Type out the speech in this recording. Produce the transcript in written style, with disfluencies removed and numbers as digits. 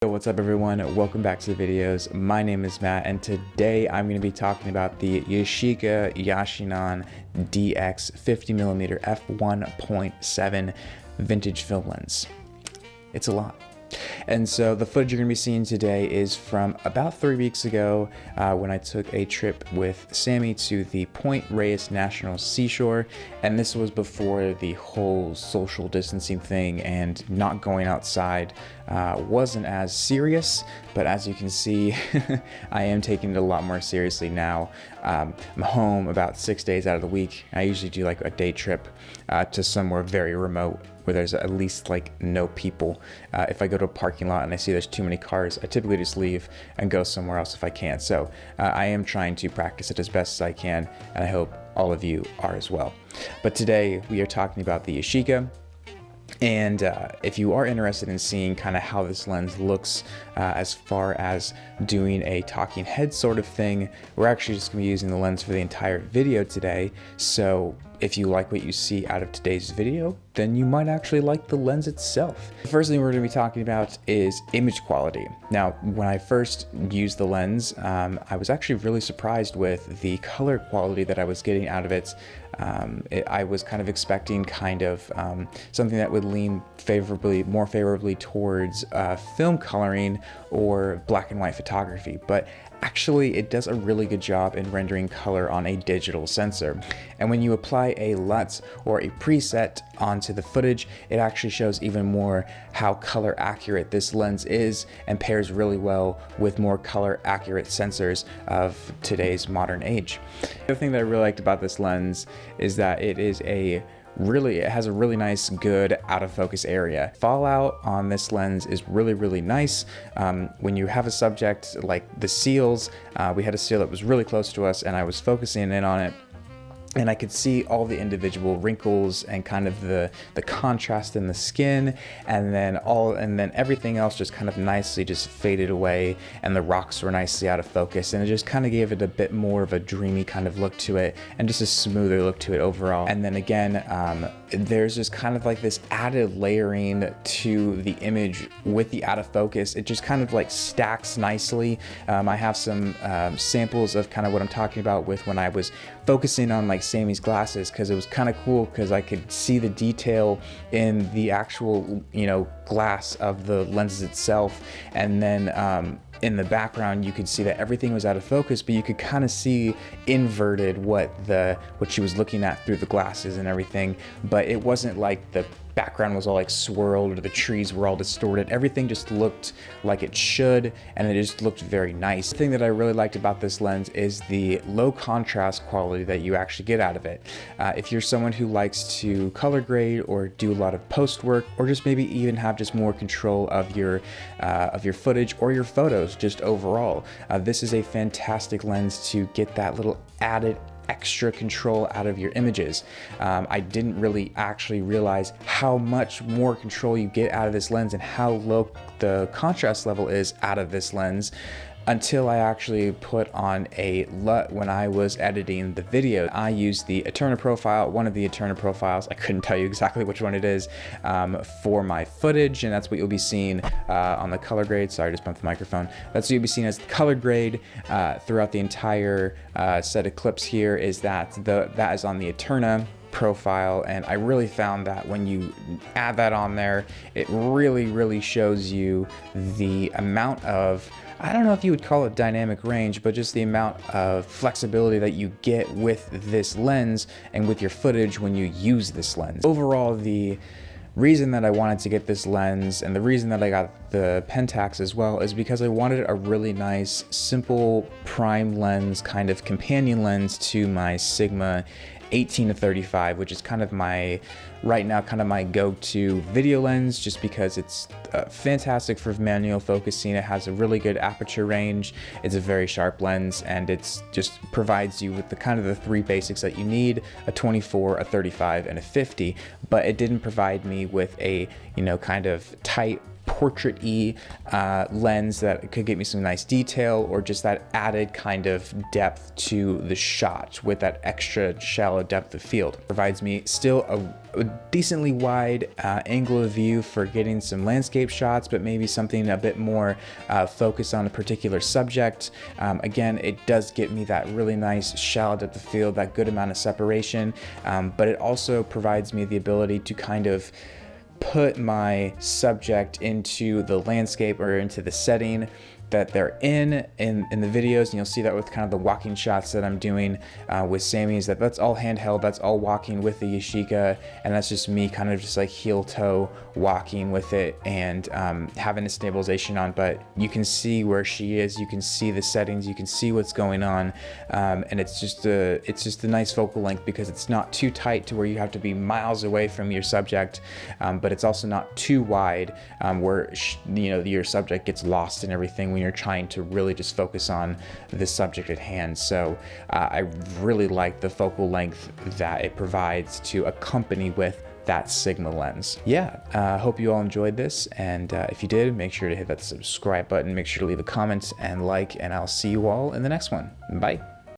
Yo, what's up everyone? Welcome back to the videos. My name is Matt and today I'm going to be talking about the Yashika Yashinon DX 50mm f1.7 vintage film lens. It's a lot. And so the footage you're going to be seeing today is from about 3 weeks ago when I took a trip with Sammy to the Point Reyes National Seashore, and this was before the whole social distancing thing and not going outside wasn't as serious, but as you can see I am taking it a lot more seriously now. I'm home about 6 days out of the week. I usually do like a day trip to somewhere very remote where there's at least like no people. If I go to a parking lot and I see there's too many cars, I typically just leave and go somewhere else if I can. So I am trying to practice it as best as I can, and I hope all of you are as well. But today we are talking about the Yashika. And if you are interested in seeing kind of how this lens looks as far as doing a talking head sort of thing, we're actually just going to be using the lens for the entire video today. So if you like what you see out of today's video, then you might actually like the lens itself. The first thing we're going to be talking about is image quality. Now, when I first used the lens, I was actually really surprised with the color quality that I was getting out of it. I was kind of expecting something that would lean more favorably towards film coloring or black and white photography, but actually it does a really good job in rendering color on a digital sensor. And when you apply a LUT or a preset onto the footage, it actually shows even more how color accurate this lens is and pairs really well with more color accurate sensors of today's modern age. The other thing that I really liked about this lens is that it has a really nice, good out of focus area. Fallout on this lens is really nice. When you have a subject like the seals, we had a seal that was really close to us and I was focusing in on it, and I could see all the individual wrinkles and kind of the contrast in the skin, and then everything else just kind of nicely just faded away, and the rocks were nicely out of focus, and it just kind of gave it a bit more of a dreamy kind of look to it and just a smoother look to it overall. And then again, there's just kind of like this added layering to the image with the out of focus. It just kind of like stacks nicely. I have some samples of kind of what I'm talking about with when I was focusing on like Sammy's glasses, because it was kind of cool because I could see the detail in the actual, glass of the lenses itself, and then in the background you could see that everything was out of focus, but you could kind of see inverted what she was looking at through the glasses and everything, but it wasn't like the background was all like swirled or the trees were all distorted. Everything just looked like it should, and it just looked very nice. The thing that I really liked about this lens is the low contrast quality that you actually get out of it. If you're someone who likes to color grade or do a lot of post work, or just maybe even have just more control of your footage or your photos just overall, this is a fantastic lens to get that little added extra control out of your images. I didn't really actually realize how much more control you get out of this lens and how low the contrast level is out of this lens until I actually put on a LUT when I was editing the video. I used the Eterna profile, one of the Eterna profiles, I couldn't tell you exactly which one it is, for my footage, and that's what you'll be seeing on the color grade. Sorry, I just bumped the microphone. That's what you'll be seeing as the color grade throughout the entire set of clips here, is that is on the Eterna profile, and I really found that when you add that on there, it really shows you the amount of, I don't know if you would call it dynamic range, but just the amount of flexibility that you get with this lens and with your footage when you use this lens. Overall, the reason that I wanted to get this lens, and the reason that I got the Pentax as well, is because I wanted a really nice, simple prime lens, kind of companion lens to my Sigma 18-35, which is kind of right now my go-to video lens, just because it's fantastic for manual focusing. It has a really good aperture range. It's a very sharp lens, and it's just provides you with the three basics that you need: a 24, a 35, and a 50. But it didn't provide me with a kind of tight portrait-y lens that could get me some nice detail, or just that added kind of depth to the shot with that extra shallow depth of field. Provides me still a decently wide angle of view for getting some landscape shots, but maybe something a bit more focused on a particular subject. Again, it does get me that really nice shallow depth of field, that good amount of separation, but it also provides me the ability to kind of put my subject into the landscape or into the setting that they're in the videos, and you'll see that with kind of the walking shots that I'm doing with Sammy's, that's all handheld, that's all walking with the Yashika, and that's just me kind of just like heel toe walking with it and having the stabilization on. But you can see where she is, you can see the settings, you can see what's going on, and it's just a nice focal length because it's not too tight to where you have to be miles away from your subject, but it's also not too wide where your subject gets lost in everything when you're trying to really just focus on the subject at hand. So I really like the focal length that it provides to accompany with that Sigma lens. Yeah, hope you all enjoyed this, and if you did, make sure to hit that subscribe button, make sure to leave a comment and like, and I'll see you all in the next one. Bye.